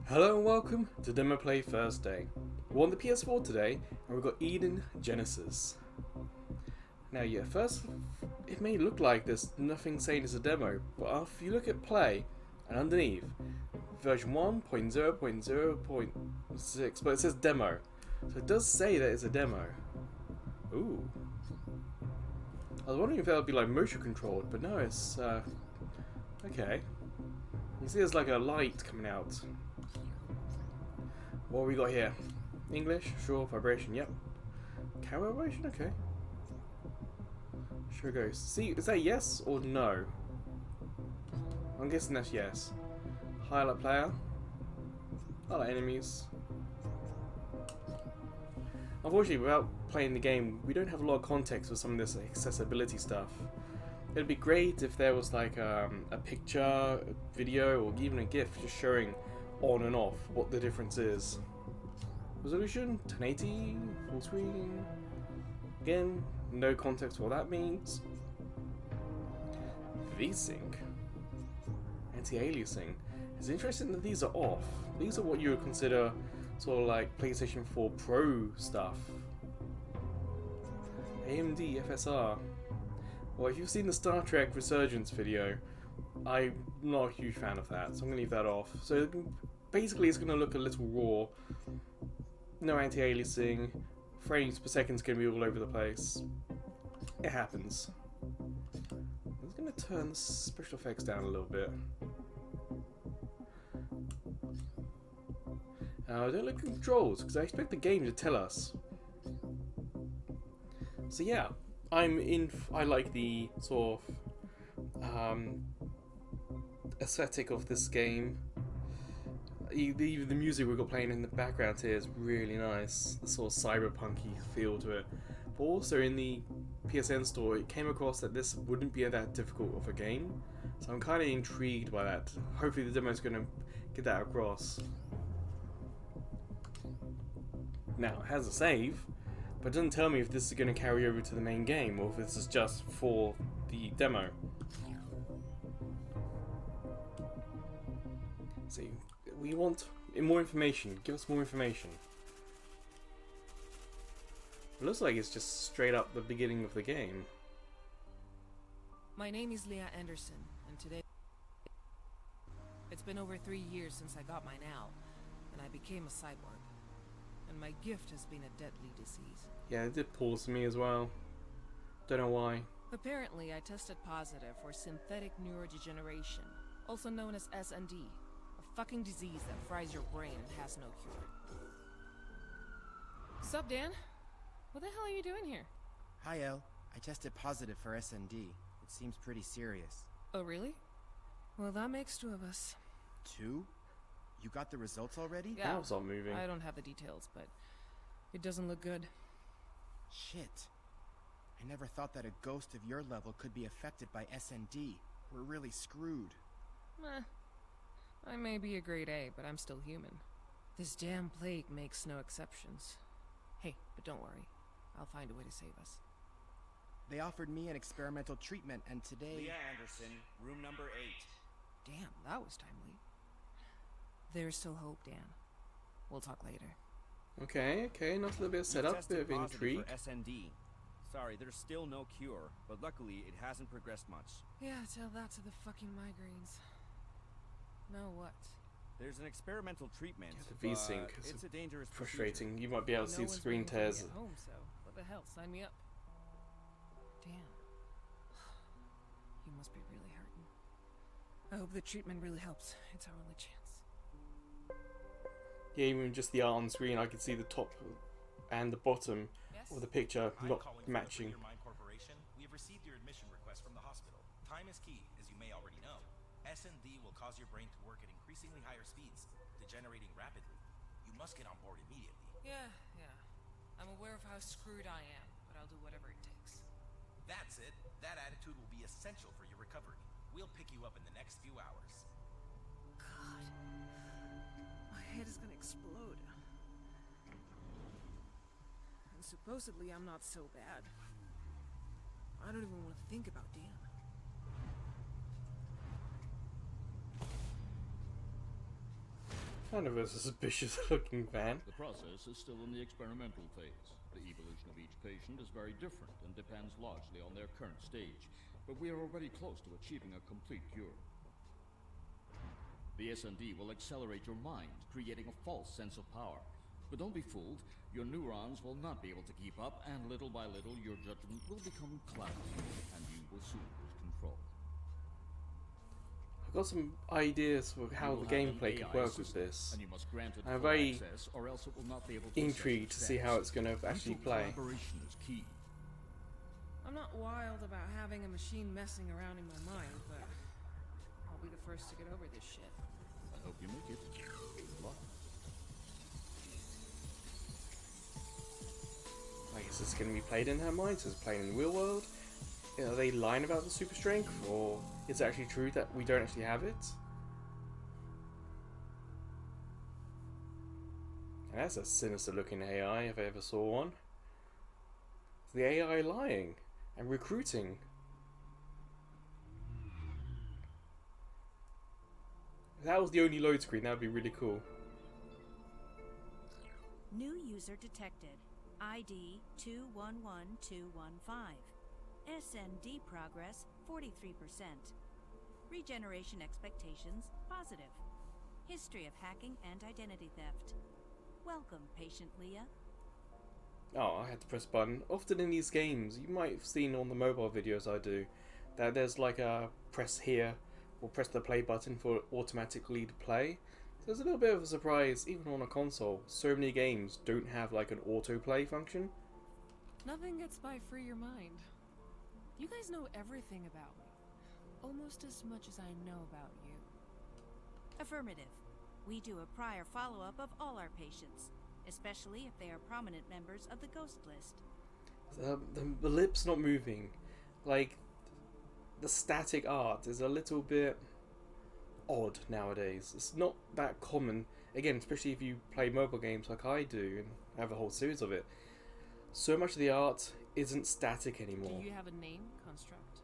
Hello and welcome to Demo Play Thursday. We're on the PS4 today, and we've got Eden Genesis. Now, yeah, first, it may look like there's nothing saying it's a demo, but if you look at play, and underneath, version 1.0.0.6, but it says demo. So it does say that it's a demo. Ooh. I was wondering if that would be like motion controlled, but no, it's, okay. You see there's like a light coming out. What have we got here? English? Sure. Vibration? Yep. Camera vibration? Okay. Sure goes. See, is that yes or no? I'm guessing that's yes. Highlight player. Highlight enemies. Unfortunately, without playing the game, we don't have a lot of context for some of this accessibility stuff. It'd be great if there was like a picture, a video, or even a GIF just showing on and off what the difference is. Resolution 1080, full screen. Again, no context for what that means. VSync, anti-aliasing. It's interesting that these are off. These are what you would consider sort of like PlayStation 4 Pro stuff. AMD FSR. Well, if you've seen the Star Trek Resurgence video, I'm not a huge fan of that, so I'm going to leave that off. So basically it's going to look a little raw. No anti-aliasing. Frames per second is going to be all over the place. It happens. I'm just going to turn the special effects down a little bit. Now, don't look at the controls, because I expect the game to tell us. So yeah, I like the sort of aesthetic of this game. Even the music we've got playing in the background here is really nice. The sort of cyberpunky feel to it. But also in the PSN store, it came across that this wouldn't be that difficult of a game. So I'm kind of intrigued by that. Hopefully the demo is going to get that across. Now, it has a save, but it doesn't tell me if this is going to carry over to the main game or if this is just for the demo. See, we want more information. Give us more information. It looks like it's just straight up the beginning of the game. My name is Leah Anderson, and today... It's been over 3 years since I got my owl, and I became a cyborg. And my gift has been a deadly disease. Yeah, it did pause me as well. Don't know why. Apparently, I tested positive for synthetic neurodegeneration, also known as SND. A fucking disease that fries your brain and has no cure. Sup, Dan? What the hell are you doing here? Hi, El. I tested positive for SND. It seems pretty serious. Oh, really? Well, that makes 2 of us. 2? You got the results already? Yeah, That was all moving. I don't have the details, but it doesn't look good. Shit. I never thought that a ghost of your level could be affected by SND. We're really screwed. Meh. I may be a grade A, but I'm still human. This damn plague makes no exceptions. Hey, but don't worry. I'll find a way to save us. They offered me an experimental treatment, and today... Leah Anderson, room number 8. Damn, that was timely. There's still hope, Dan. We'll talk later. Okay, nice little bit of setup, bit of intrigue. For SND. Sorry, there's still no cure, but luckily it hasn't progressed much. Yeah, tell that to the fucking migraines. Now what? There's an experimental treatment. Yeah, the V-Sync is it's a dangerous frustrating. procedure. You might be able to see No the one's screen waiting for me tears. at home, so what the hell? Sign me up. Damn. You must be really hurting. I hope the treatment really helps. It's our only chance. Yeah, even just the art on screen, I could see the top and the bottom of the picture not matching. Your Mind Corporation. We have received your admission request from the hospital. Time is key, as you may already know. SND will cause your brain to work at increasingly higher speeds, degenerating rapidly. You must get on board immediately. Yeah. I'm aware of how screwed I am, but I'll do whatever it takes. That's it. That attitude will be essential for your recovery. We'll pick you up in the next few hours. God. My head is gonna explode. And supposedly I'm not so bad. I don't even want to think about Dan. Kind of a suspicious looking van. The process is still in the experimental phase. The evolution of each patient is very different and depends largely on their current stage, but we are already close to achieving a complete cure. The SND will accelerate your mind, creating a false sense of power. But don't be fooled, your neurons will not be able to keep up, and little by little your judgment will become cloudy, and you will soon lose control. I've got some ideas for how the gameplay could work with this. And you must grant it I'm full very access, or else it will not be able to intrigued to see how it's going to actually play. Collaboration is key. I'm not wild about having a machine messing around in my mind, but I'll be the first to get over this shit. I hope you make it. Good luck. I guess it's going to be played in her mind, so it's playing in the real world. Are they lying about the super strength, or is it actually true that we don't actually have it? And that's a sinister looking AI if I ever saw one. Is the AI lying and recruiting? If that was the only load screen, that would be really cool. New user detected. ID 211215. SND progress 43%. Regeneration expectations positive. History of hacking and identity theft. Welcome, patient Leah. Oh, I had to press button. Often in these games, you might have seen on the mobile videos I do, that there's like a press here, or press the play button for automatically to play. So there's a little bit of a surprise, even on a console. So many games don't have like an autoplay function. Nothing gets by free your mind. You guys know everything about me. Almost as much as I know about you. Affirmative. We do a prior follow-up of all our patients, especially if they are prominent members of the ghost list. The lips not moving. Like, the static art is a little bit odd nowadays. It's not that common. Again, especially if you play mobile games like I do and have a whole series of it. So much of the art isn't static anymore. Do you have a name, Construct?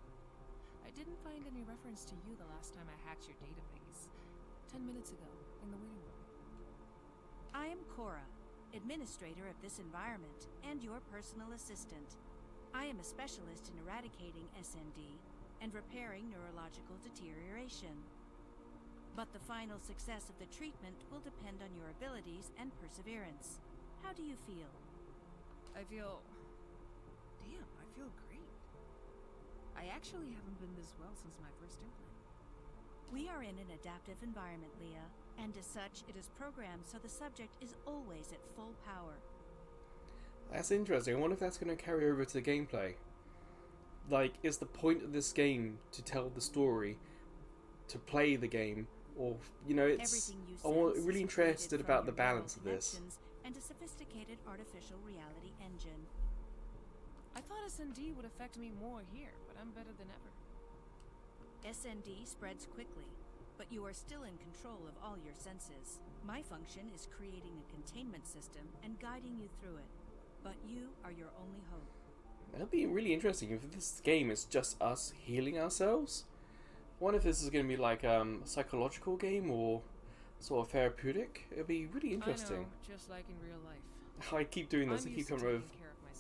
I didn't find any reference to you the last time I hacked your database. 10 minutes ago, in the waiting room. I am Cora, administrator of this environment and your personal assistant. I am a specialist in eradicating SND and repairing neurological deterioration. But the final success of the treatment will depend on your abilities and perseverance. How do you feel? I feel... Damn, I feel great. I actually haven't been this well since my first implant. We are in an adaptive environment, Leah, and as such, it is programmed so the subject is always at full power. That's interesting. I wonder if that's going to carry over to the gameplay. Like, is the point of this game to tell the story, to play the game, or, you know, it's... I'm really interested about the balance of this. And a sophisticated artificial reality engine. I thought SND would affect me more here, but I'm better than ever. SND spreads quickly, but you are still in control of all your senses. My function is creating a containment system and guiding you through it, but you are your only hope. That'd be really interesting if this game is just us healing ourselves. I wonder if this is going to be like a psychological game or sort of therapeutic. It'd be really interesting. I know, just like in real life. I keep doing this. I keep coming up with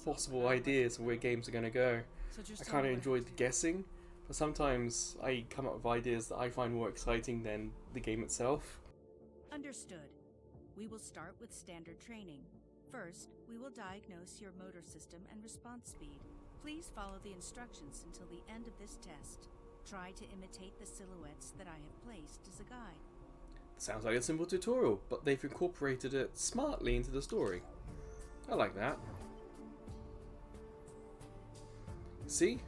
possible ideas of where games are going to go. So just I kind of enjoyed the guessing, but sometimes I come up with ideas that I find more exciting than the game itself. Understood. We will start with standard training. First, we will diagnose your motor system and response speed. Please follow the instructions until the end of this test. Try to imitate the silhouettes that I have placed as a guide. Sounds like a simple tutorial, but they've incorporated it smartly into the story. I like that. See?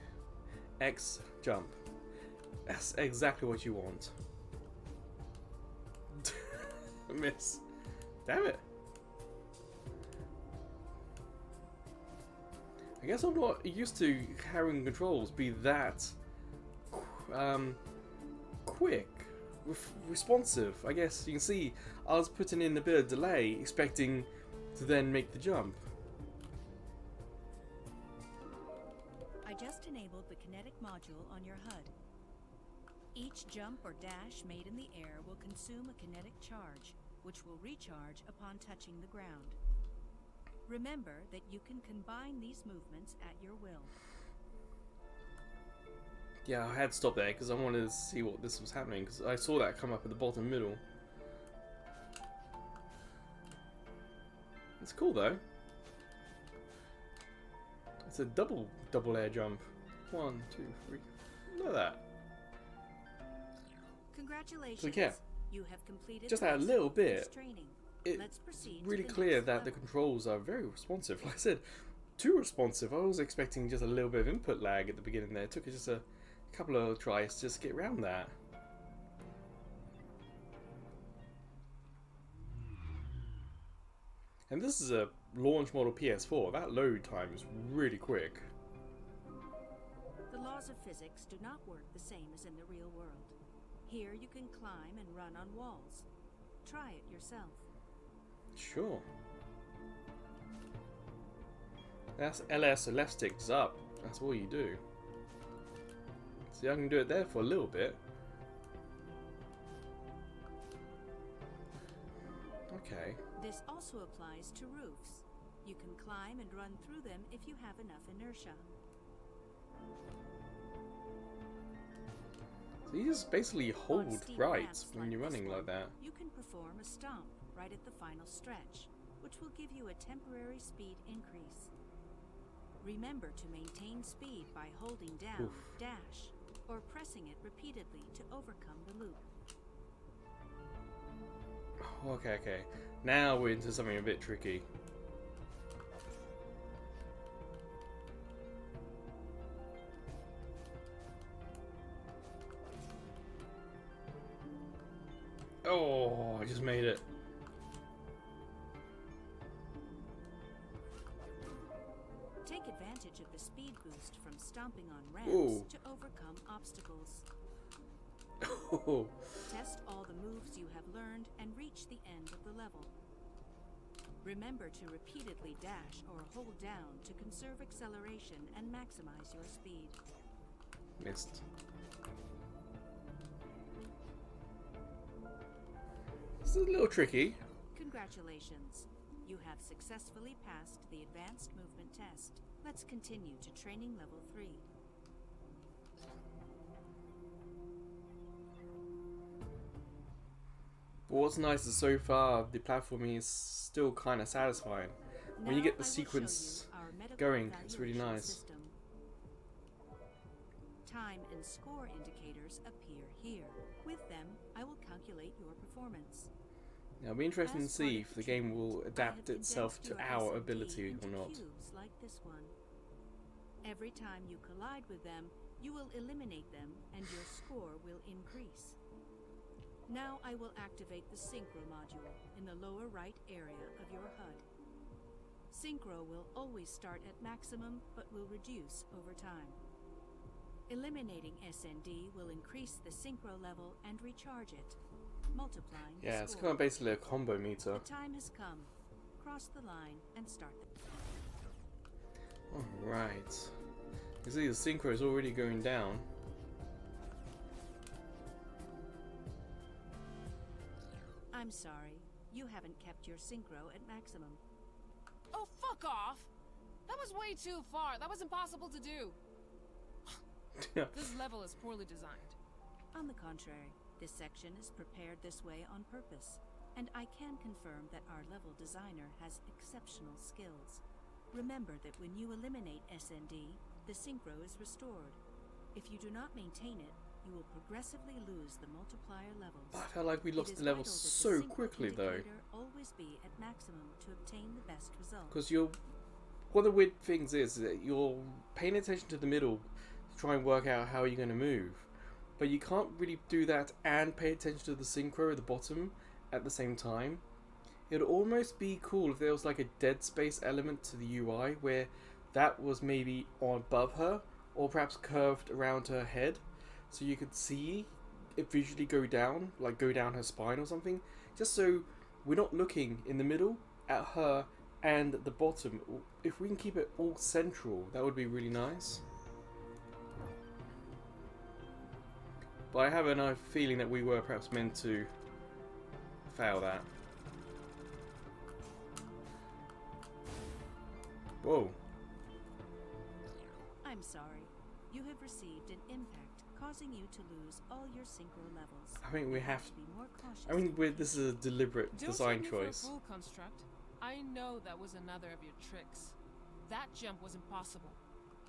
X jump. That's exactly what you want. Miss. Damn it. I guess I'm not used to having controls be that quick, responsive. I guess you can see I was putting in a bit of delay, expecting to then make the jump. I just enabled the kinetic module on your HUD. Each jump or dash made in the air will consume a kinetic charge. which will recharge upon touching the ground. Remember that you can combine these movements at your will. Yeah, I had to stop there because I wanted to see what this was happening, because I saw that come up at the bottom middle. It's cool though. It's a double air jump. 1, 2, 3. Look at that. Congratulations. So yeah, You have completed just the that little rest of this bit, training. it's Let's proceed to really the clear next that the level. controls are very responsive. Like I said, too responsive. I was expecting just a little bit of input lag at the beginning there. It took us just a couple of tries to just get around that. And this is a launch model PS4. That load time is really quick. The laws of physics do not work the same as in the real world. Here you can climb and run on walls. Try it yourself. Sure. That's LS, left stick's up. That's all you do. See, I can do it there for a little bit. Okay. This also applies to roofs. You can climb and run through them if you have enough inertia. So you just basically On hold steep right ramps when you're this running one, like that. You can perform a stomp right at the final stretch, which will give you a temporary speed increase. Remember to maintain speed by holding down Oof. dash or pressing it repeatedly to overcome the loop. Okay, okay. Now we're into something a bit tricky. Oh, I just made it. Take advantage of the speed boost from stomping on ramps Ooh. to overcome obstacles. Oh, Test all the moves you have learned and reach the end of the level. Remember to repeatedly dash or hold down to conserve acceleration and maximize your speed. missed. This is a little tricky. Congratulations. You have successfully passed the advanced movement test. Let's continue to training level 3. But what's nice is so far the platforming is still kind of satisfying. When you Now get the I will sequence show you our medical going, it's really evaluation nice. system. Time and score indicators appear here. With them, I will calculate your performance. Now it'll be interesting to As part see of if the the game treatment, will I adapt have itself to condensed your our S&D ability into or not. cubes like this one. Every time you collide with them, you will eliminate them and your score will increase. Now I will activate the Synchro module in the lower right area of your HUD. Synchro will always start at maximum but will reduce over time. Eliminating SND will increase the Synchro level and recharge it, multiplying the Yeah, it's score. kind of basically a combo meter. The time has come. Cross the line and start the... Alright. You see the synchro is already going down. I'm sorry. You haven't kept your Synchro at maximum. Oh, fuck off! That was way too far. That was impossible to do. This level is poorly designed. On the contrary, this section is prepared this way on purpose, and I can confirm that our level designer has exceptional skills. Remember that when you eliminate SND, the Synchro is restored. If you do not maintain it, you will progressively lose the multiplier levels. I felt like we It lost is the level vital that the so Synchro quickly though. indicator always be at maximum to obtain the best result. Because one of the weird things is that you're paying attention to the middle to try and work out how you're going to move. But you can't really do that and pay attention to the synchro at the bottom at the same time. It would almost be cool if there was like a dead space element to the UI where that was maybe on above her or perhaps curved around her head so you could see it visually go down, like go down her spine or something, just so we're not looking in the middle at her and at the bottom. If we can keep it all central, that would be really nice. But I have a feeling that we were perhaps meant to fail that. Whoa. I'm sorry. You have received an impact, causing you to lose all your synchro levels. I think we You have to. be more cautious. I mean, this is a deliberate Don't design take me for a choice. fool, Construct. I know that was another of your tricks. That jump was impossible.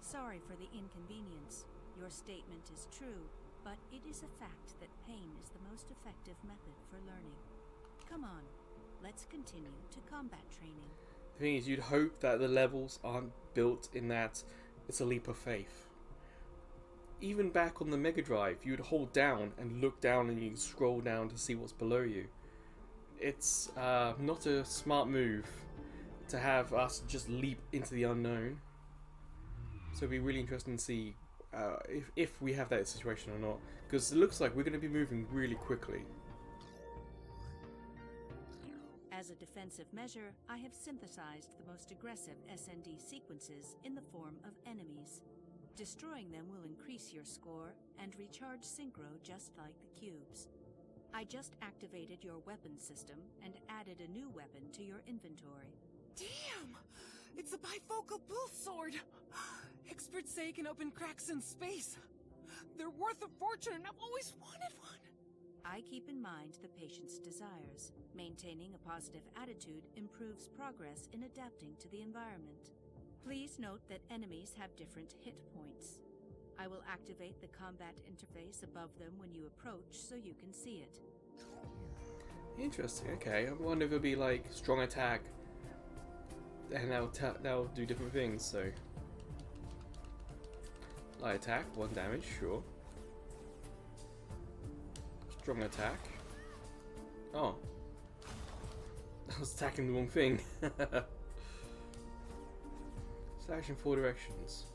Sorry for the inconvenience. Your statement is true, but it is a fact that pain is the most effective method for learning. Come on, let's continue to combat training. The thing is, you'd hope that the levels aren't built in that it's a leap of faith. Even back on the Mega Drive, you'd hold down and look down and you can scroll down to see what's below you. It's not a smart move to have us just leap into the unknown. So it'd be really interesting to see if we have that situation or not. Because it looks like we're going to be moving really quickly. As a defensive measure, I have synthesized the most aggressive SND sequences in the form of enemies. Destroying them will increase your score and recharge synchro just like the cubes. I just activated your weapon system and added a new weapon to your inventory. Damn! It's a bifocal pulse sword! Experts say it can open cracks in space. They're worth a fortune and I've always wanted one. I keep in mind the patient's desires. Maintaining a positive attitude improves progress in adapting to the environment. Please note that enemies have different hit points. I will activate the combat interface above them when you approach so you can see it. Interesting, okay. I wonder if it'll be like strong attack. And that'll do different things, so. Light attack, 1 damage, sure. Strong attack. Oh. I was attacking the wrong thing. Slash in 4 directions.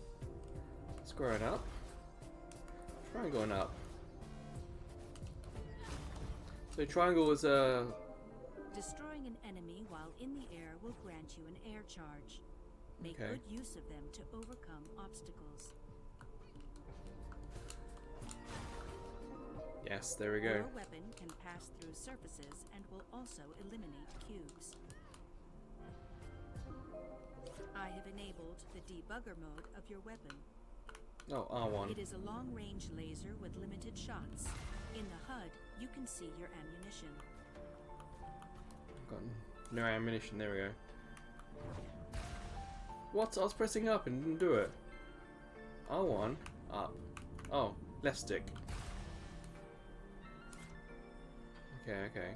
Squaring up. Triangle and up. So triangle is a... Destroying an enemy while in the air will grant you an air charge. Make Okay. good use of them to overcome obstacles. Yes, there we go. Your weapon can pass through surfaces and will also eliminate cubes. I have enabled the debugger mode of your weapon. Oh, R1. It is a long-range laser with limited shots. In the HUD, you can see your ammunition. Got no ammunition, there we go. What? I was pressing up and didn't do it. R1, up. Oh, left stick. Okay, okay.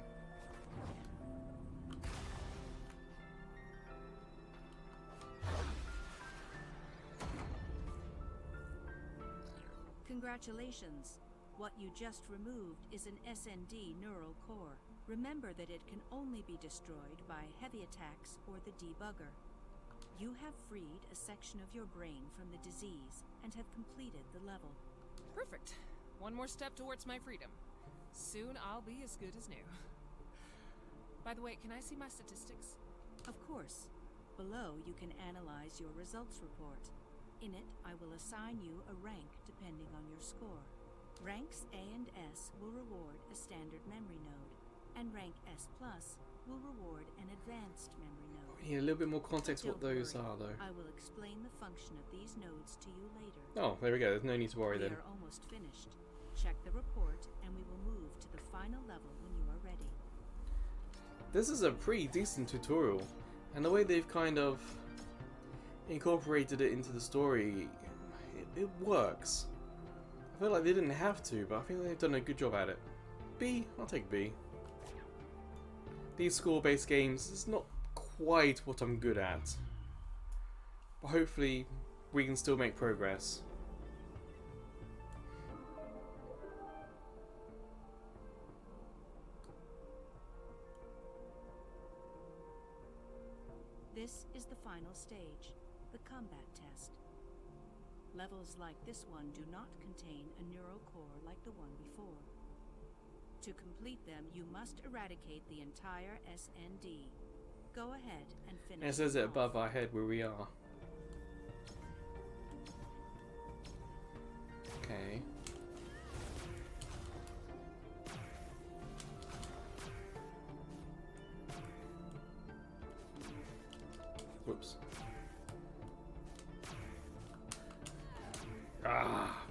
Congratulations. What you just removed is an SND neural core. Remember that it can only be destroyed by heavy attacks or the debugger. You have freed a section of your brain from the disease and have completed the level. Perfect. One more step towards my freedom. Soon I'll be as good as new. By the way, can I see my statistics? Of course. Below, you can analyze your results report. In it, I will assign you a rank depending on your score. Ranks A and S will reward a standard memory node, and rank S+ will reward an advanced memory node. We need a little bit more context what Don't those worry. are, though. I will explain the function of these nodes to you later. Oh, there we go. There's no need to worry We then. are almost finished. Check the report, and we will move to the final level when you are ready. This is a pretty decent tutorial, and the way they've kind of incorporated it into the story, it works. I feel like they didn't have to, but I think they've done a good job at it. B, I'll take B. These score-based games is not quite what I'm good at, but hopefully we can still make progress. This is the final stage, the combat test. Levels like this one do not contain a neural core like the one before. To complete them, you must eradicate the entire SND. Go ahead and finish. And it says it off. above our head where we are. Okay. Whoops. Ah.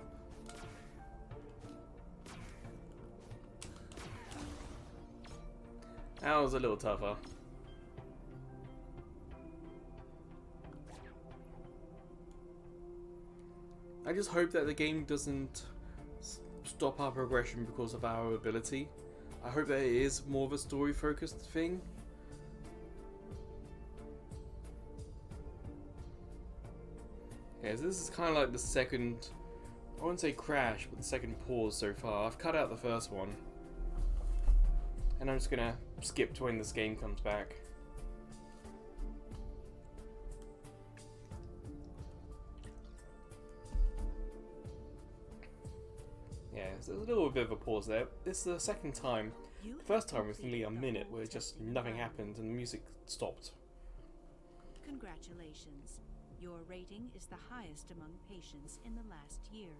That was a little tougher. I just hope that the game doesn't stop our progression because of our ability. I hope that it is more of a story-focused thing. Yeah, so this is kind of like the second, I wouldn't say crash, but the second pause so far. I've cut out the first one. And I'm just gonna skip to when this game comes back. Yeah, so there's a little bit of a pause there. This is the second time. You The first have time was nearly a completed the minute whole where just testing nothing environment. happened and the music stopped. Congratulations. Your rating is the highest among patients in the last year.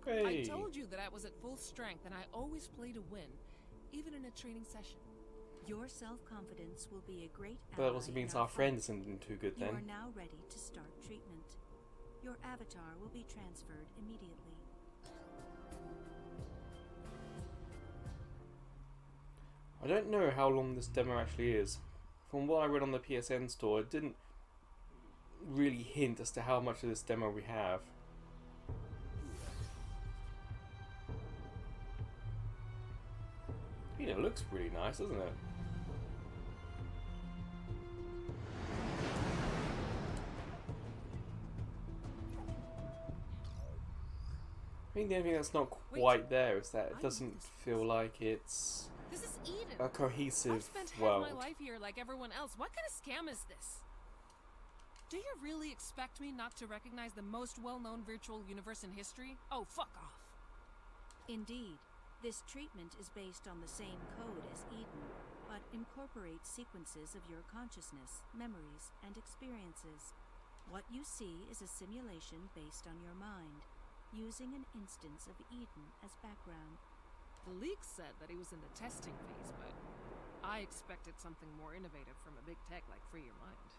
Hey! I told you that I was at full strength and I always play to win, even in a training session. Your self-confidence will be a great But that ally also in means our our friend fight. isn't doing too good You are then. now ready to start treatment. Your avatar will be transferred immediately. I don't know how long this demo actually is. From what I read on the PSN store, it didn't really hint as to how much of this demo we have. I mean, it looks pretty nice, doesn't it? I think the only thing that's not quite there is that it I know doesn't this feel like it's This is Eden. a I've cohesive spent half world. my life here like everyone else. What kind of scam is this? Do you really expect me not to recognize the most well-known virtual universe in history? Oh, fuck off. Indeed, this treatment is based on the same code as Eden, but incorporates sequences of your consciousness, memories, and experiences. What you see is a simulation based on your mind, using an instance of Eden as background. The leak said that he was in the testing phase, but I expected something more innovative from a big tech like Free Your Mind.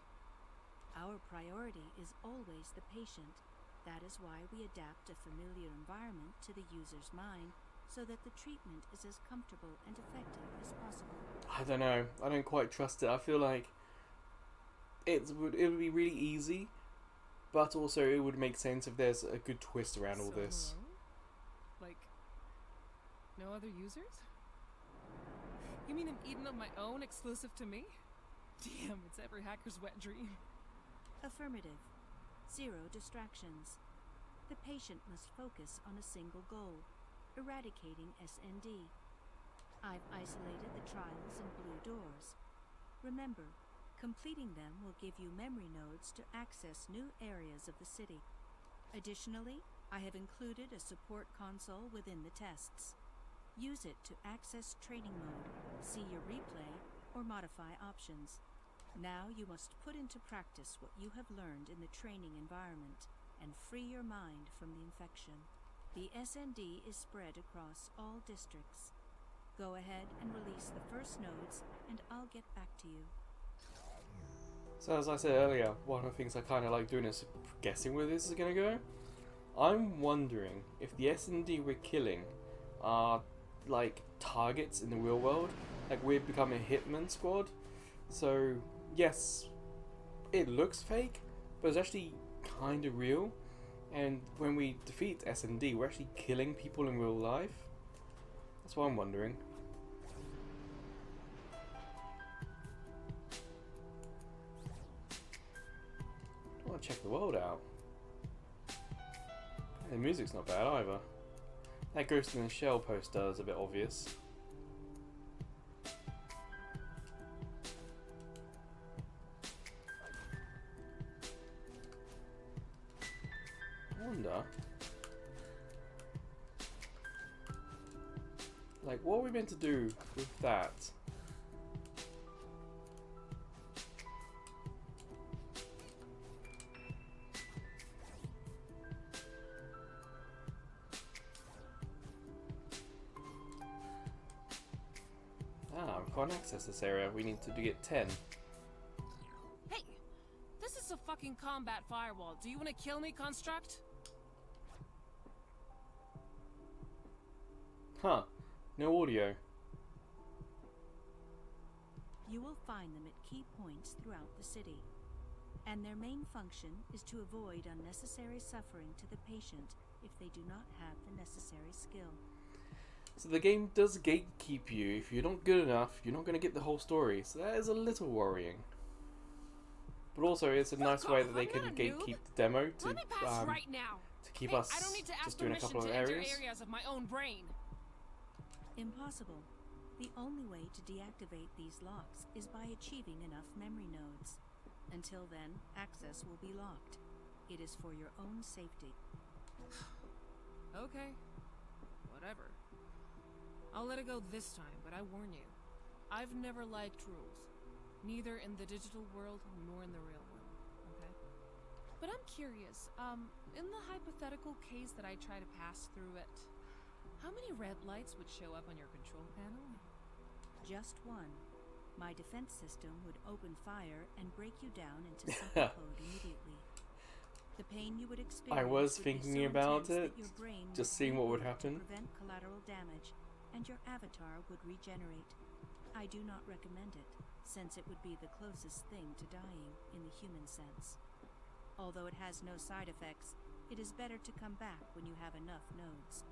Our priority is always the patient. That is why we adapt a familiar environment to the user's mind, so that the treatment is as comfortable and effective as possible. I don't know. I don't quite trust it. I feel like it would be really easy, but also it would make sense if there's a good twist around all So this. alone? Like, no other users? You mean an Eden of my own, exclusive to me? Damn, it's every hacker's wet dream. Affirmative. 0 distractions. The patient must focus on a single goal, eradicating SND. I've isolated the trials in blue doors. Remember, completing them will give you memory nodes to access new areas of the city. Additionally, I have included a support console within the tests. Use it to access training mode, see your replay, or modify options. Now you must put into practice what you have learned in the training environment and free your mind from the infection. The SND is spread across all districts. Go ahead and release the first nodes, and I'll get back to you. So as I said earlier, one of the things I kind of like doing is guessing where this is going to go. I'm wondering if the S&D we're killing are like targets in the real world, like we're becoming a hitman squad. So yes, it looks fake, but it's actually kind of real. And when we defeat S&D, we're actually killing people in real life. That's what I'm wondering. I want to check the world out. The music's not bad either. That Ghost in the Shell poster is a bit obvious. I wonder, like, what are we meant to do with that? We can't access this area. We need to get 10. Hey! This is a fucking combat firewall. Do you want to kill me, Construct? Huh. No audio. You will find them at key points throughout the city, and their main function is to avoid unnecessary suffering to the patient if they do not have the necessary skill. So the game does gatekeep you. If you're not good enough, you're not going to get the whole story. So that is a little worrying. But also, it's a nice way that they can gatekeep the demo to Let me pass right now. to keep Hey, us I don't need to ask just doing a permission couple of to enter areas. areas of my own brain. Impossible. The only way to deactivate these locks is by achieving enough memory nodes. Until then, access will be locked. It is for your own safety. Okay. Whatever. I'll let it go this time, but I warn you. I've never liked rules. Neither in the digital world nor in the real one, okay? But I'm curious, in the hypothetical case that I try to pass through it, how many red lights would show up on your control panel? Just one. My defense system would open fire and break you down into simple code immediately. The pain you would experience I was would be thinking so about intense it, that your brain just seeing what would reboot to happen. prevent collateral damage, and your avatar would regenerate. I do not recommend it, since it would be the closest thing to dying in the human sense. Although it has no side effects, it is better to come back when you have enough nodes.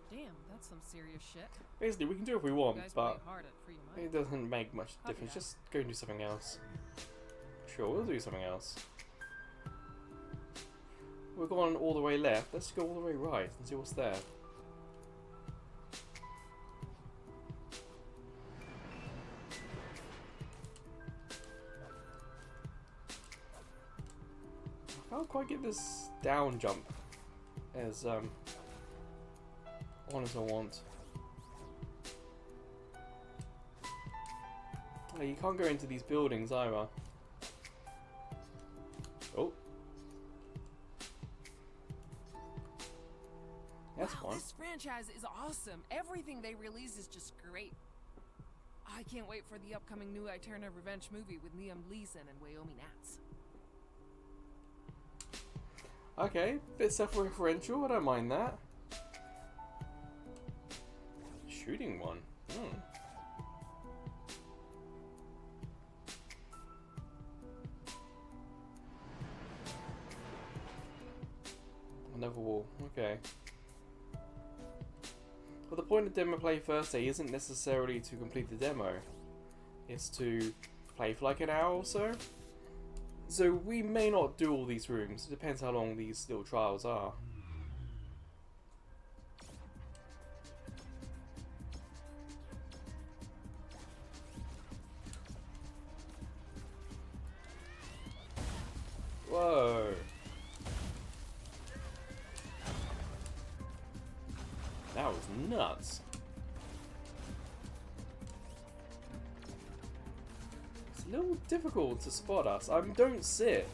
Damn, that's some serious shit. Basically, we can do it if we want, You guys but play hard at free your it mind. doesn't make much Copy difference. that. Just go and do something else. Sure, we'll do something else. We're going all the way left. Let's go all the way right and see what's there. I can't quite get this down jump as on as I want. Oh, you can't go into these buildings either. Oh. That's Wow, one. this franchise is awesome. Everything they release is just great. I can't wait for the upcoming new Aeternum Revenge movie with Liam Neeson and Wyoming Nats. Okay, bit self-referential, I don't mind that. Shooting one. Another wall, okay. But the point of Demo Play Thursday isn't necessarily to complete the demo. It's to play for like an hour or so. So we may not do all these rooms. It depends how long these little trials are. Whoa. That was nuts. It's a little difficult to spot us. Don't sit,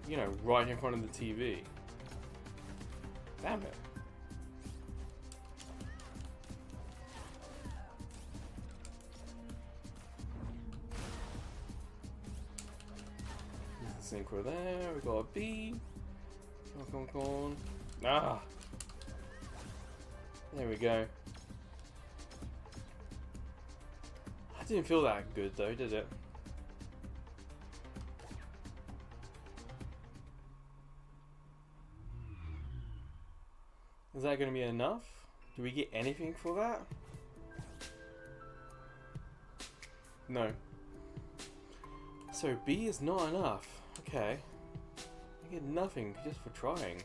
you know, right in front of the TV. Damn it. Synchro there, we got a B. Come on. Ah! There we go. I didn't feel that good though, did it? Is that going to be enough? Do we get anything for that? No. So B is not enough. Okay. I get nothing just for trying.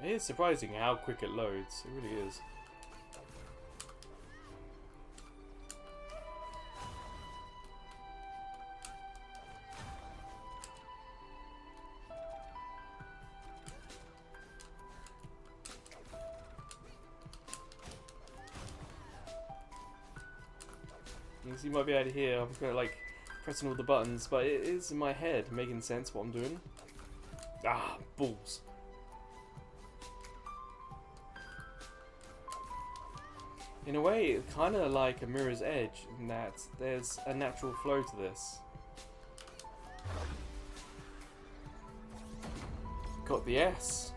It is surprising how quick it loads. It really is. You see might be able to hear I'm kind of like pressing all the buttons, but it is in my head making sense what I'm doing. Ah, balls. In a way, it's kind of like a Mirror's Edge in that there's a natural flow to this. got the S.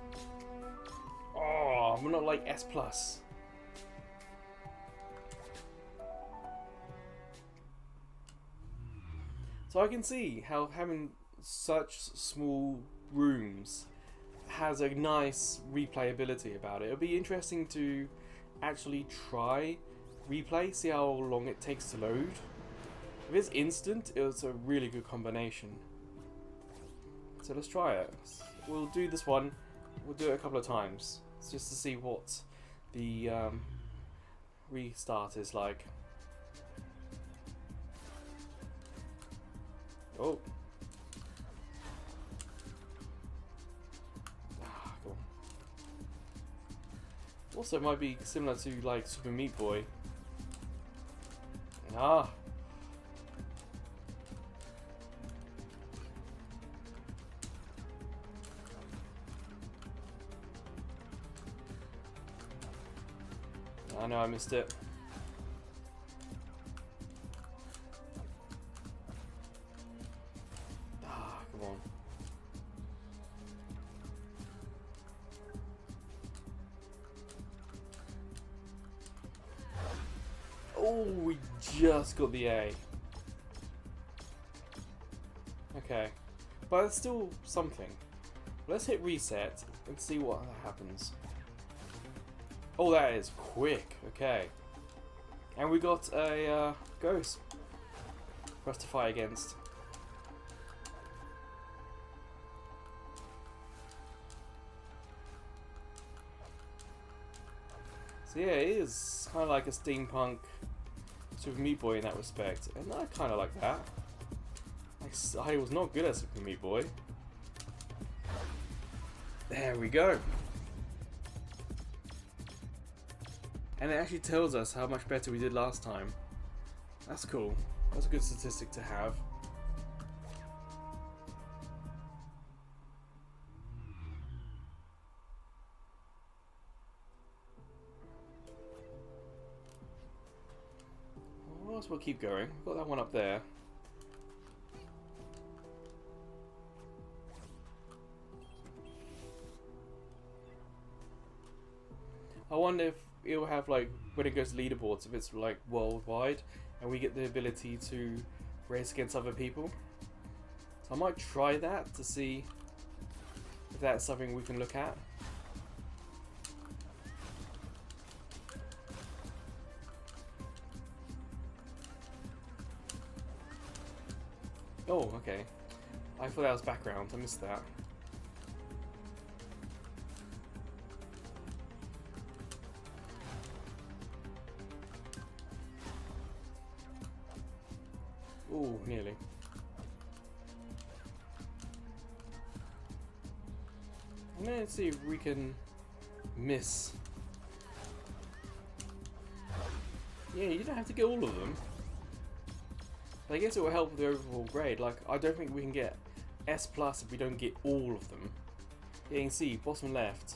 Oh, we're not like S plus. So I can see how having such small rooms has a nice replayability about it. It'll be interesting to actually try replay, see how long it takes to load. If it's instant, it's a really good combination. So let's try it. We'll do this one. We'll do it a couple of times just to see what the restart is like. Oh. Ah, cool. Also, it might be similar to like Super Meat Boy. Ah. I know I missed it. Ah, come on. Oh, we just got the A. Okay. But it's still something. Let's hit reset and see what happens. Oh, that is quick. Okay. And we got a ghost for us to fight against. So yeah, it is kind of like a steampunk Super Meat Boy in that respect. And I kind of like that. I was not good at Super Meat Boy. There we go. And it actually tells us how much better we did last time. That's cool. That's a good statistic to have. Well, we'll keep going. We've got that one up there. I wonder if it'll have, like, when it goes to leaderboards, if it's like worldwide and we get the ability to race against other people. So I might try that to see if that's something we can look at. Oh, okay. I thought that was background. I missed that. Ooh, nearly. Let's see if we can miss. Yeah, you don't have to get all of them. But I guess it will help with the overall grade. Like, I don't think we can get S+ if we don't get all of them. Yeah, you can see, bottom left.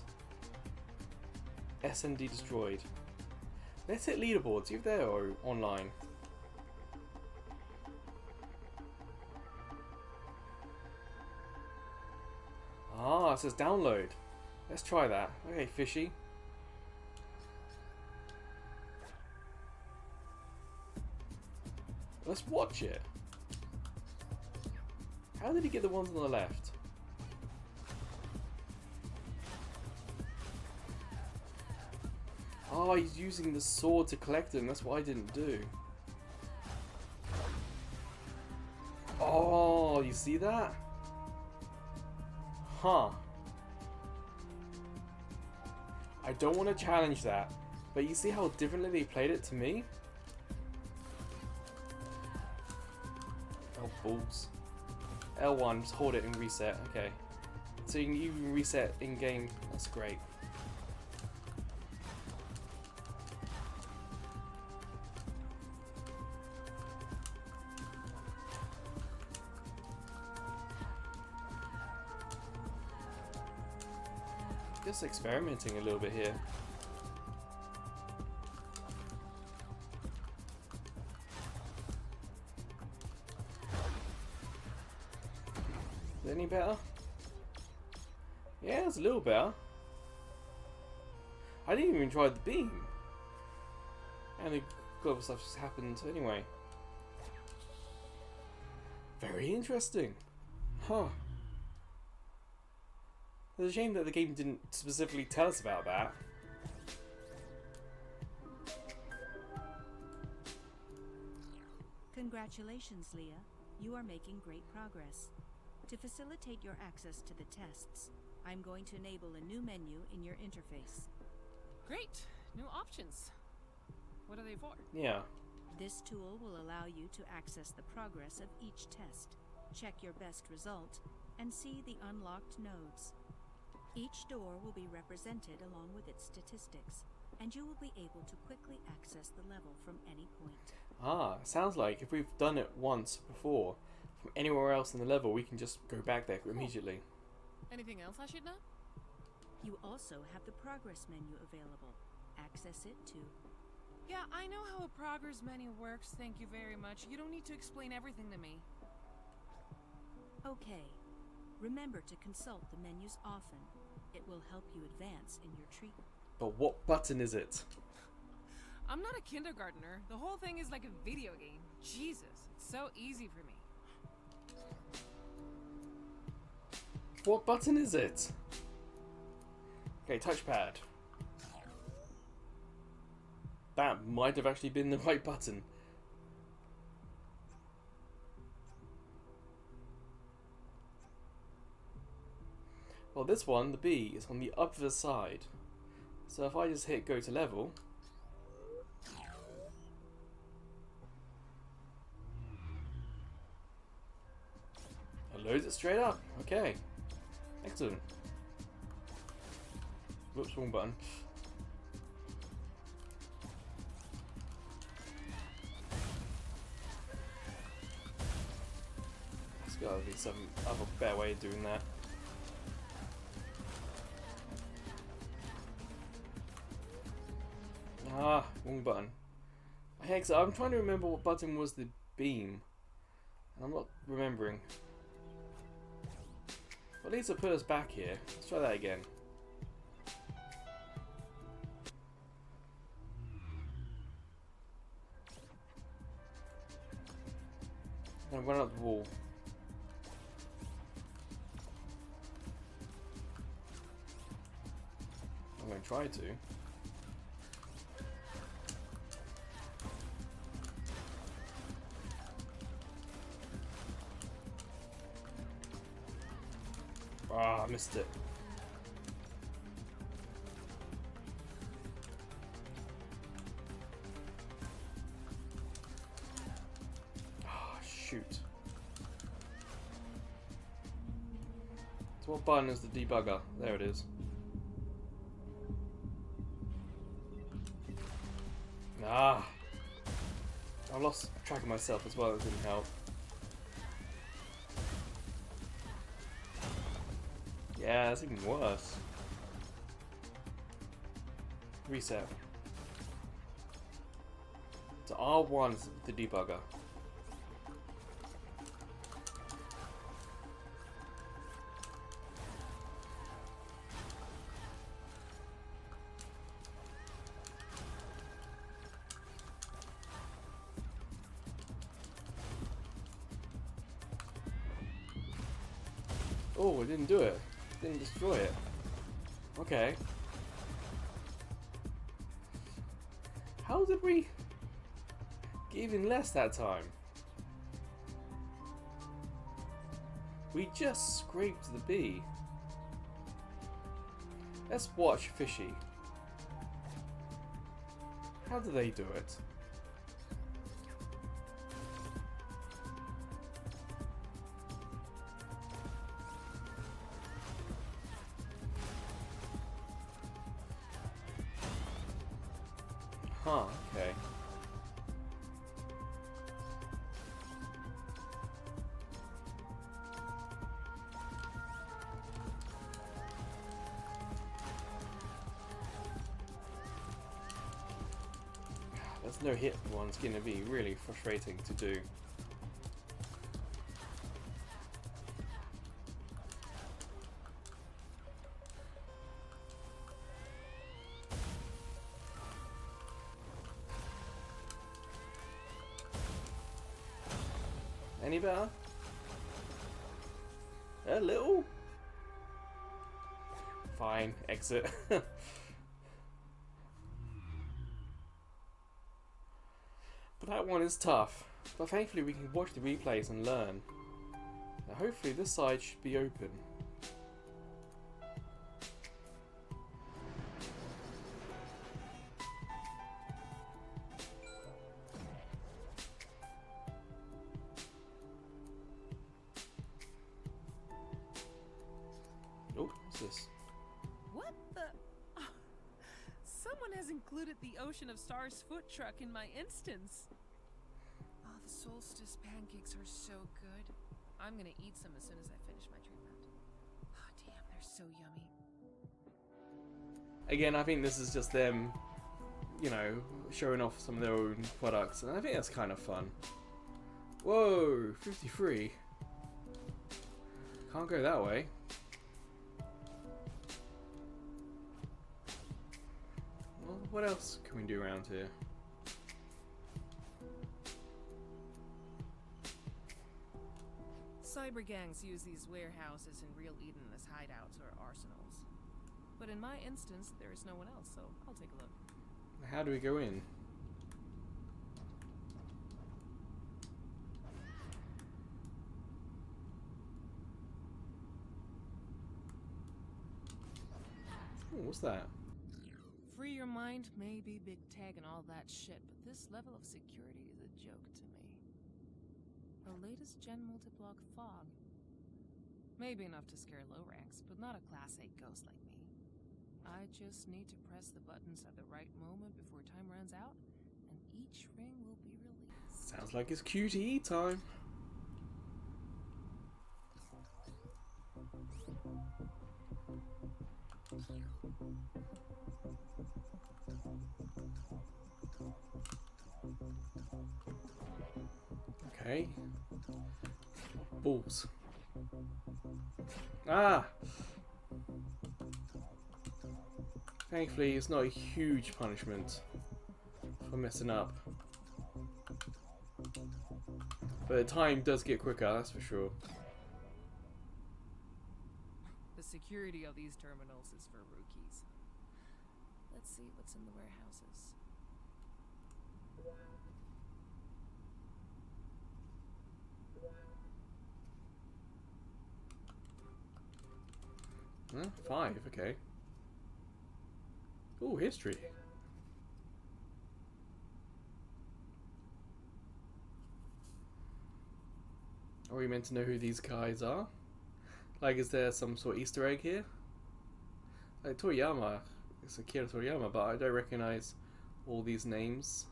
SND destroyed. Let's hit leaderboards, see if they're online. Ah, it says download. Let's try that. Okay, fishy. Let's watch it. How did he get the ones on the left? Oh, he's using the sword to collect them. That's what I didn't do. Oh, you see that? Huh. I don't want to challenge that, but you see how differently they played it to me? Oh, balls. L1, just hold it and reset. Okay. So you can even reset in-game. That's great. Just experimenting a little bit here. Is it any better? Yeah, it's a little better. I didn't even try the beam. And a lot of stuff just happened anyway. Very interesting. Huh. It's a shame that the game didn't specifically tell us about that. Congratulations, Leah. You are making great progress. To facilitate your access to the tests, I'm going to enable a new menu in your interface. Great! New options. What are they for? Yeah. This tool will allow you to access the progress of each test, check your best result, and see the unlocked nodes. Each door will be represented along with its statistics, and you will be able to quickly access the level from any point. Ah, sounds like if we've done it once before, from anywhere else in the level, we can just go back there immediately. Anything else I should know? You also have the progress menu available. Access it too. Yeah, I know how a progress menu works, thank you very much. You don't need to explain everything to me. Okay. Remember to consult the menus often. It will help you advance in your treatment. But what button is it? I'm not a kindergartner. The whole thing is like a video game. Jesus, it's so easy for me. What button is it? Okay, touchpad. That might have actually been the right button. Well, this one, the B, is on the upper side. So if I just hit go to level, it loads it straight up. Okay. Excellent. Whoops, wrong button. There's gotta be some other better way of doing that. Ah, wrong button. Hex, I'm trying to remember what button was the beam. And I'm not remembering. Well, at least it'll put us back here. Let's try that again. I'm going up the wall. I'm going to try to. Ah, I missed it. Ah, shoot. So what button is the debugger? There it is. Ah! I lost track of myself as well, it didn't help. Yeah, that's even worse. Reset. So R1 is the debugger. Oh, it didn't do it. Didn't destroy it. Okay. How did we get even less that time? We just scraped the B. Let's watch Fishy. How do they do it? Huh, okay. That's no hit one's gonna be really frustrating to do. Any better? A little? Fine, exit. But that one is tough. But thankfully we can watch the replays and learn. Now hopefully this side should be open. Oh, what's this? What the? Someone has included the Ocean of Stars food truck in my instance. Oh, the solstice pancakes are so good. I'm gonna eat some as soon as I finish my treatment. Oh, damn, they're so yummy. Again, I think this is just them, you know, showing off some of their own products, and I think that's kind of fun. Whoa, 53. Can't go that way. Well, what else can we do around here? Cyber gangs use these warehouses in Real Eden as hideouts or arsenals. But in my instance, there is no one else, so I'll take a look. How do we go in? Ooh, what's that? Free your mind may be big tech and all that shit, but this level of security is a joke to me. The latest gen multi-block fog. Maybe enough to scare low ranks, but not a class 8 ghost like me. I just need to press the buttons at the right moment before time runs out, and each ring will be released. Sounds like it's QTE time. Okay. Balls. Ah! Thankfully, it's not a huge punishment for messing up. But the time does get quicker, that's for sure. The security of these terminals is for rookies. Let's see what's in the warehouses. Huh? 5, okay. Ooh, history. Are we meant to know who these guys are? Like, is there some sort of Easter egg here? Like, Toriyama. It's Akira Toriyama, but I don't recognize all these names.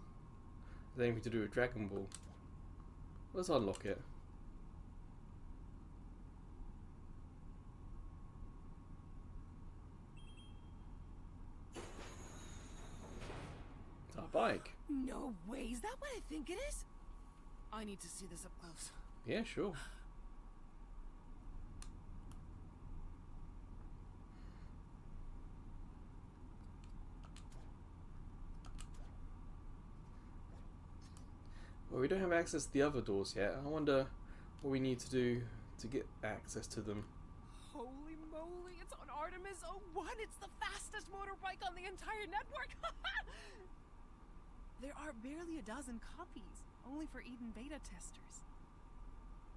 Is there anything to do with Dragon Ball? Let's unlock it. It's our bike. No way, is that what I think it is? I need to see this up close. Yeah, sure. Well, we don't have access to the other doors yet. I wonder what we need to do to get access to them. Holy moly, it's on Artemis 01! It's the fastest motorbike on the entire network! There are barely a dozen copies, only for Eden beta testers.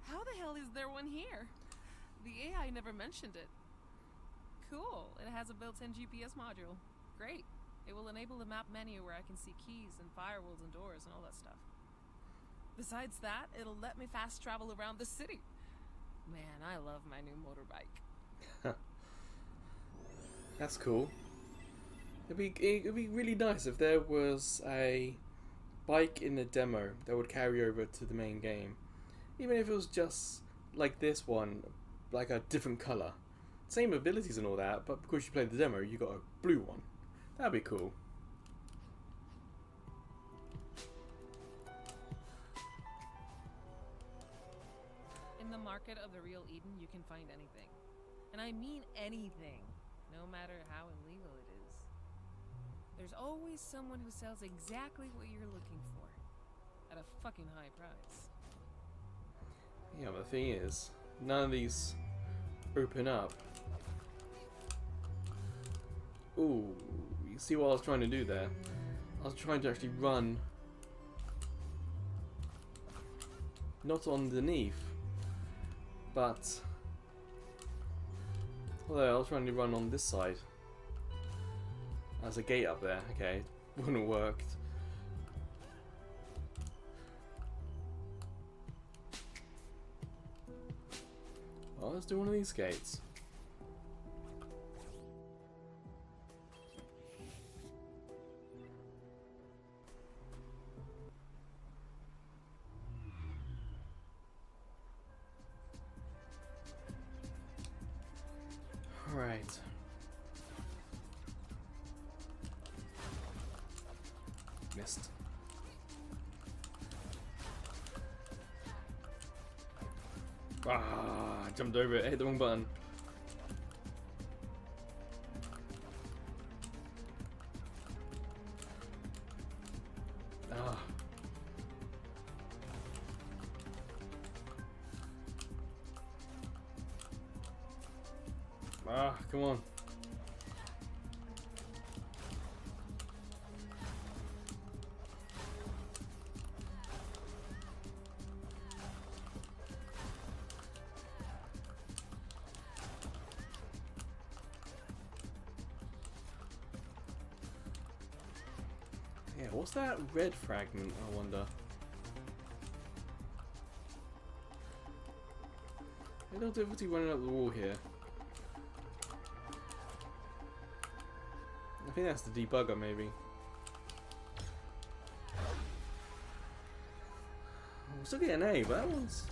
How the hell is there one here? The AI never mentioned it. Cool, it has a built-in GPS module. Great. It will enable the map menu where I can see keys and firewalls and doors and all that stuff. Besides that, it'll let me fast travel around the city. Man, I love my new motorbike. That's cool. It'd be really nice if there was a bike in the demo that would carry over to the main game. Even if it was just like this one, like a different colour. Same abilities and all that, but because you played the demo, you got a blue one. That'd be cool. In the market of the real Eden, you can find anything. And I mean anything, no matter how illegal it is. There's always someone who sells exactly what you're looking for, at a fucking high price. Yeah, but the thing is, none of these open up. Ooh, you see what I was trying to do there? I was trying to actually run, not underneath, but although I was trying to run on this side. There's a gate up there. Okay, wouldn't have worked. Well, let's do one of these gates. Alright. Missed. Ah, I jumped over it, hit the wrong button. Ah. Ah, come on. Yeah, what's that red fragment, I wonder? A little difficulty running up the wall here. I think that's the debugger, maybe. We'll still get an A, but that one's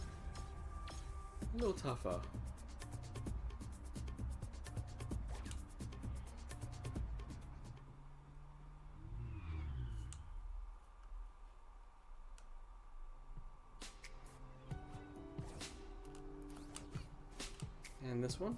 a little tougher. And this one.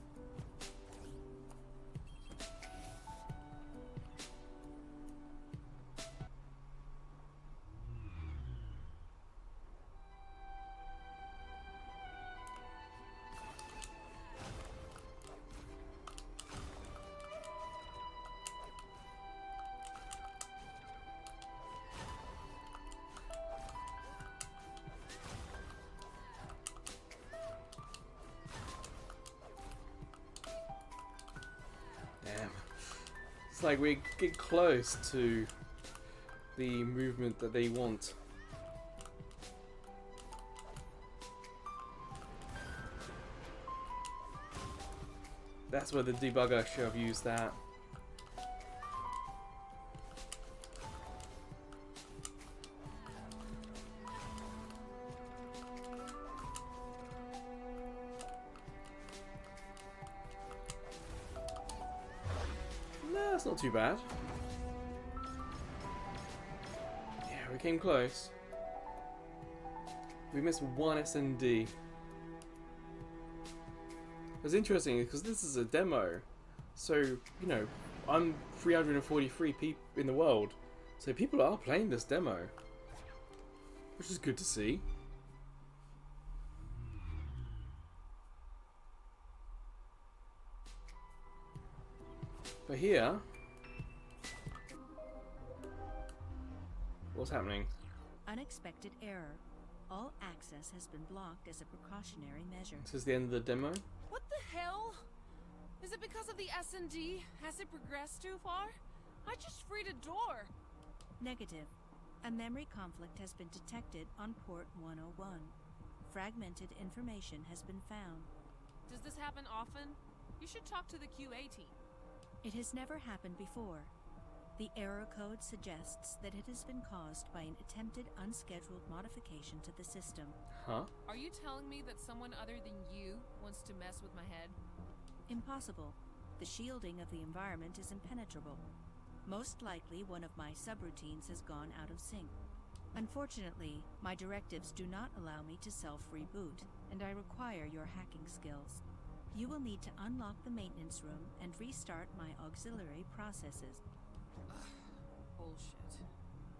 Damn. It's like we get close to the movement that they want. That's where the debugger should have used that. No, that's not too bad. Yeah, we came close. We missed one S&D. It's interesting because this is a demo, so you know I'm 343 people in the world, so people are playing this demo, which is good to see. But here, what's happening? Unexpected error. All access has been blocked as a precautionary measure. This is the end of the demo. What the hell? Is it because of the S&D? Has it progressed too far? I just freed a door. Negative. A memory conflict has been detected on port 101. Fragmented information has been found. Does this happen often? You should talk to the QA team. It has never happened before. The error code suggests that it has been caused by an attempted unscheduled modification to the system. Huh? Are you telling me that someone other than you wants to mess with my head? Impossible. The shielding of the environment is impenetrable. Most likely one of my subroutines has gone out of sync. Unfortunately, my directives do not allow me to self-reboot, and I require your hacking skills. You will need to unlock the maintenance room and restart my auxiliary processes. Bullshit.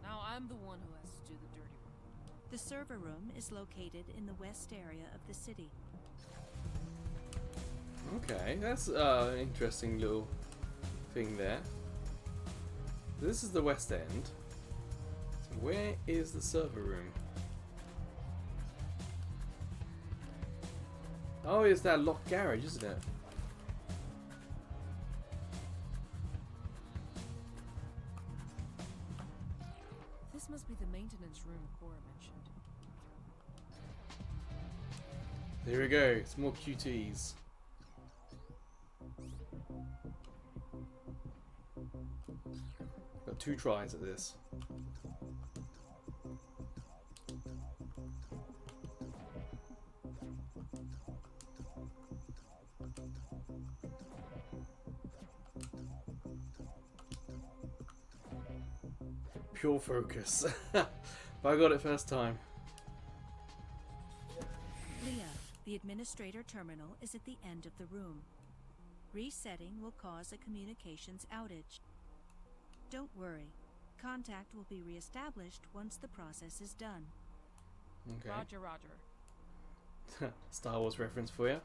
Now I'm the one who has to do the dirty work. The server room is located in the west area of the city. Okay, that's interesting little thing there. This is the west end. So where is the server room? Oh, it's that locked garage, isn't it? This must be the maintenance room Cora mentioned. There we go. Some more QTs. Got 2 tries at this. Pure focus. But I got it first time. Leah, the administrator terminal is at the end of the room. Resetting will cause a communications outage. Don't worry. Contact will be reestablished once the process is done. Okay. Roger, roger. Star Wars reference for you.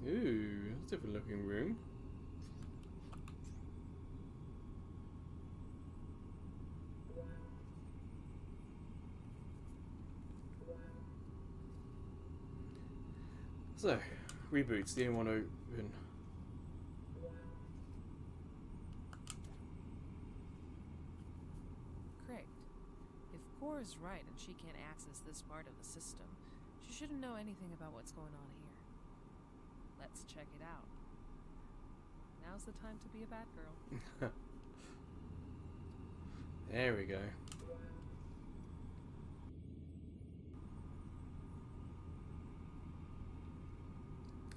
Ooh, that's a different looking room. So, reboots, the only one open. Correct. If Cora's right and she can't access this part of the system, she shouldn't know anything about what's going on here. Let's check it out. Now's the time to be a bad girl. There we go.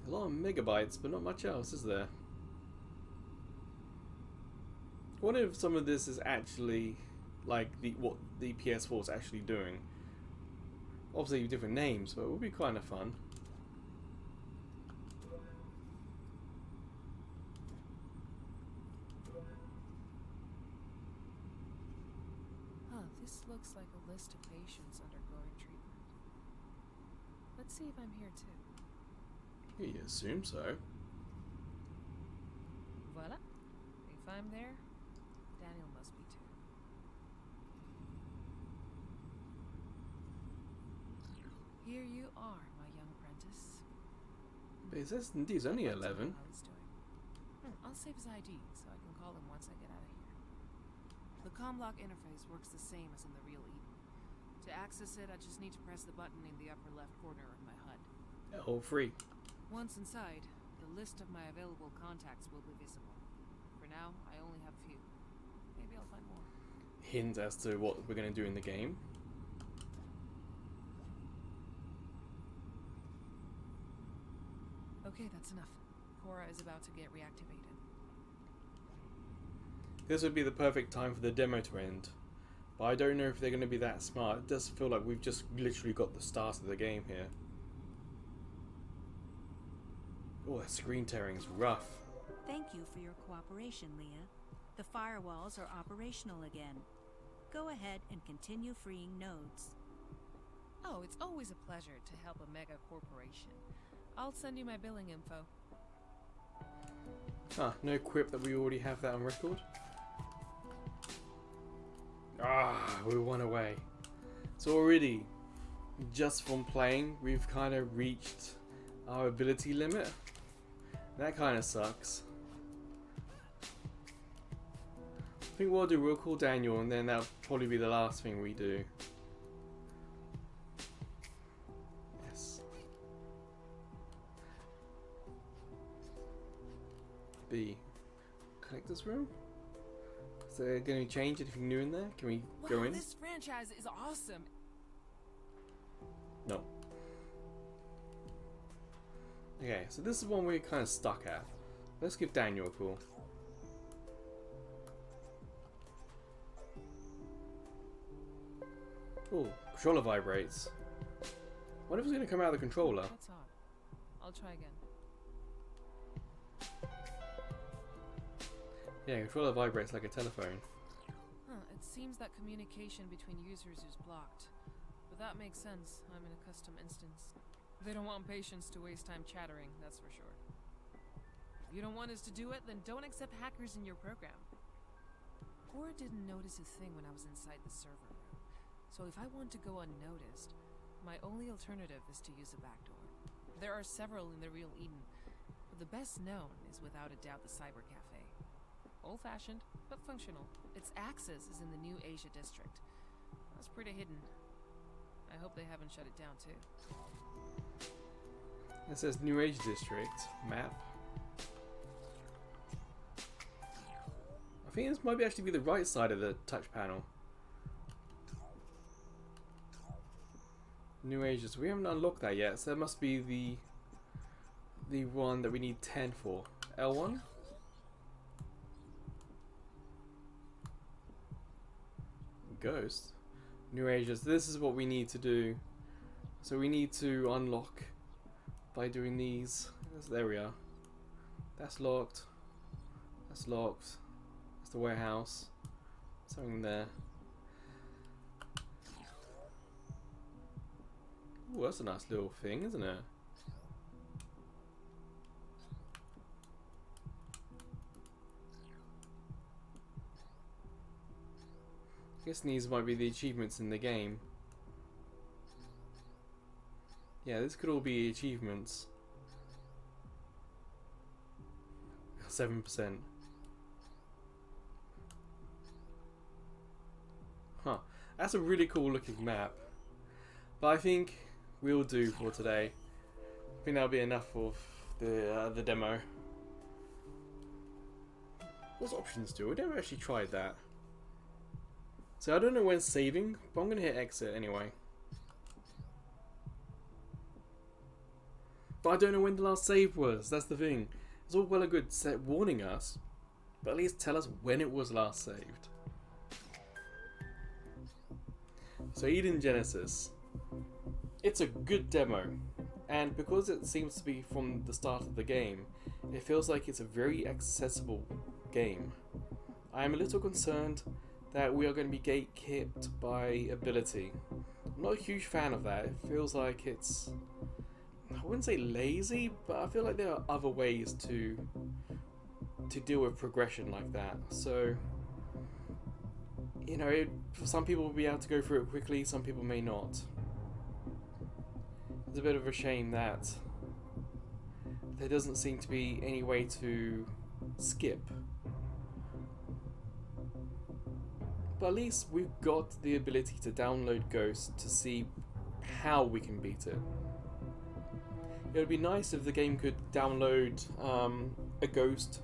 A lot of megabytes, but not much else, is there? I wonder if some of this is actually like what the PS4 is actually doing. Obviously different names, but it would be kind of fun. Huh, this looks like a list of patients undergoing treatment. Let's see if I'm here too. You assume so. Voila. If I'm there, Daniel must be too. Here you are, my young apprentice. But it says he's only That's 11. what I was doing. I'll save his ID so I can call him once I get out of here. The comlock interface works the same as in the real Eden. To access it, I just need to press the button in the upper left corner of my HUD. All free. Once inside, the list of my available contacts will be visible. For now, I only have a few. Maybe I'll find more. Hint as to what we're going to do in the game. Okay, that's enough. Cora is about to get reactivated. This would be the perfect time for the demo to end. But I don't know if they're going to be that smart. It does feel like we've just literally got the start of the game here. Oh, that screen tearing's rough. Thank you for your cooperation, Leah. The firewalls are operational again. Go ahead and continue freeing nodes. Oh, it's always a pleasure to help a mega corporation. I'll send you my billing info. Ah, no quip that we already have that on record. Ah, we're 1 away. So already, just from playing, we've kind of reached our ability limit. That kind of sucks. I think we'll do, we'll call Daniel and then that'll probably be the last thing we do. Yes. B. Collector's room? Is there going to change anything new in there? Can we go in? This franchise is awesome. No. Okay, so this is one we're kind of stuck at. Let's give Daniel a call. Oh, controller vibrates. What if it's going to come out of the controller? That's odd. I'll try again. Yeah, controller vibrates like a telephone. Huh, it seems that communication between users is blocked. But that makes sense. I'm in a custom instance. They don't want patients to waste time chattering, that's for sure. If you don't want us to do it, then don't accept hackers in your program. Cora didn't notice a thing when I was inside the server room. So if I want to go unnoticed, my only alternative is to use a backdoor. There are several in the real Eden, but the best known is without a doubt the Cyber Cafe. Old-fashioned, but functional. Its access is in the New Asia district. That's pretty hidden. I hope they haven't shut it down too. It says New Age District map. I think this might actually be the right side of the touch panel. New Ages. We haven't unlocked that yet, so that must be the one that we need 10 for. L1? Ghost. New Ages. This is what we need to do. So we need to unlock by doing these. There we are. That's locked. That's locked. That's the warehouse. Something there. Ooh, that's a nice little thing, isn't it? I guess these might be the achievements in the game. Yeah, this could all be achievements. 7%. Huh. That's a really cool looking map. But I think we'll do for today. I think that'll be enough of the demo. What's options do? We never actually tried that. So I don't know when saving, but I'm going to hit exit anyway. But I don't know when the last save was, that's the thing. It's all well and good warning us, but at least tell us when it was last saved. So Eden Genesis. It's a good demo, and because it seems to be from the start of the game, it feels like it's a very accessible game. I am a little concerned that we are going to be gatekept by ability. I'm not a huge fan of that. It feels like it's, I wouldn't say lazy, but I feel like there are other ways to deal with progression like that. So, you know, some people will be able to go through it quickly, some people may not. It's a bit of a shame that there doesn't seem to be any way to skip. But at least we've got the ability to download Ghost to see how we can beat it. It would be nice if the game could download a Ghost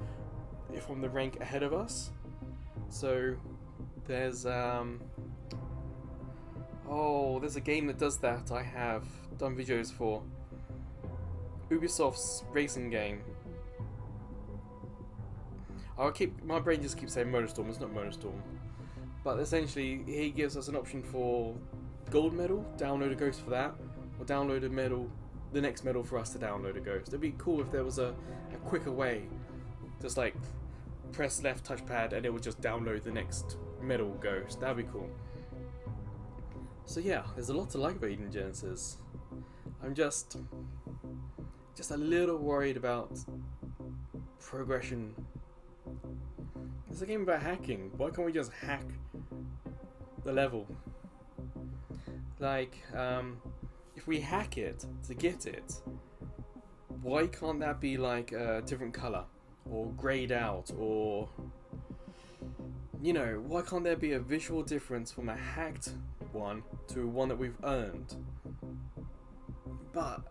from the rank ahead of us. So there's there's a game that does that. I have done videos for Ubisoft's racing game. My brain just keeps saying Motorstorm. It's not Motorstorm. But essentially, he gives us an option for gold medal, download a Ghost for that, or download a medal, the next medal for us to download a Ghost. It'd be cool if there was a quicker way, just like press left touchpad and it would just download the next medal Ghost. That'd be cool. So yeah, there's a lot to like about Eden Genesis. I'm just a little worried about progression. It's a game about hacking. Why can't we just hack the level? Like, if we hack it to get it, why can't that be like a different color or grayed out, or, you know, why can't there be a visual difference from a hacked one to one that we've earned? But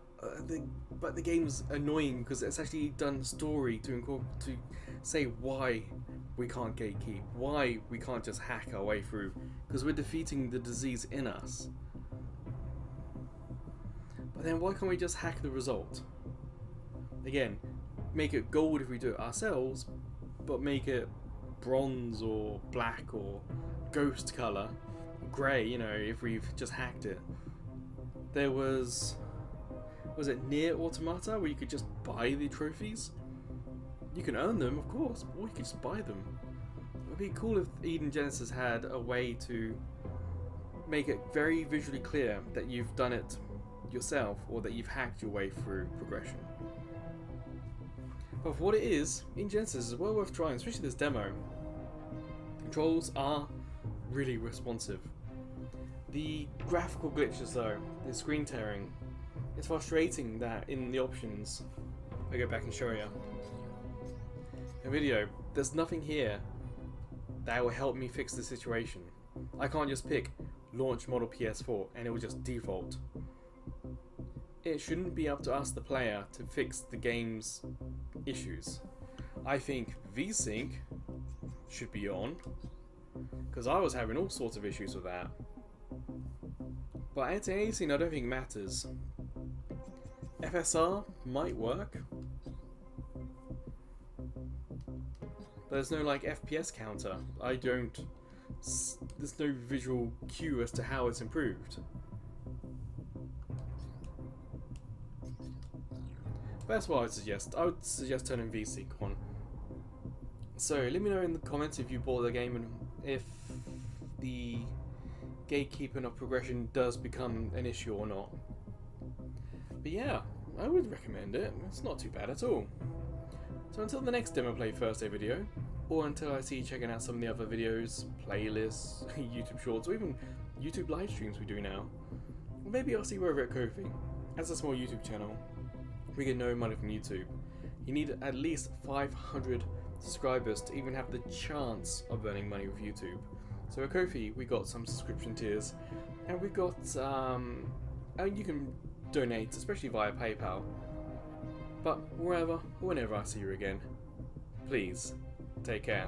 the game's annoying because it's actually done story to say why we can't gatekeep, why we can't just hack our way through, because we're defeating the disease in us. But then why can't we just hack the result? Again, make it gold if we do it ourselves, but make it bronze or black or ghost color, grey, you know, if we've just hacked it. There was it Near Automata where you could just buy the trophies? You can earn them, of course, or you could just buy them. It would be cool if Eden Genesis had a way to make it very visually clear that you've done it yourself or that you've hacked your way through progression. But for what it is, in Genesis is well worth trying, especially this demo. Controls are really responsive. The graphical glitches though, the screen tearing, it's frustrating that in the options, I go back and show you. In video, there's nothing here that will help me fix the situation. I can't just pick launch model PS4 and it will just default. It shouldn't be up to us, the player, to fix the game's issues. I think VSync should be on, because I was having all sorts of issues with that. But anti-aliasing I don't think matters. FSR might work. But there's no like FPS counter. There's no visual cue as to how it's improved. That's what I would suggest. I would suggest turning VSync on. So let me know in the comments if you bought the game and if the gatekeeping of progression does become an issue or not. But yeah, I would recommend it. It's not too bad at all. So until the next Demo Play Thursday video, or until I see you checking out some of the other videos, playlists, YouTube shorts, or even YouTube live streams we do now, or maybe I'll see you over at Ko-fi. As a small YouTube channel, we get no money from YouTube. You need at least 500 subscribers to even have the chance of earning money with YouTube. So at Ko-fi, we got some subscription tiers, and we've got, and you can donate, especially via PayPal. But wherever, whenever I see you again, please take care.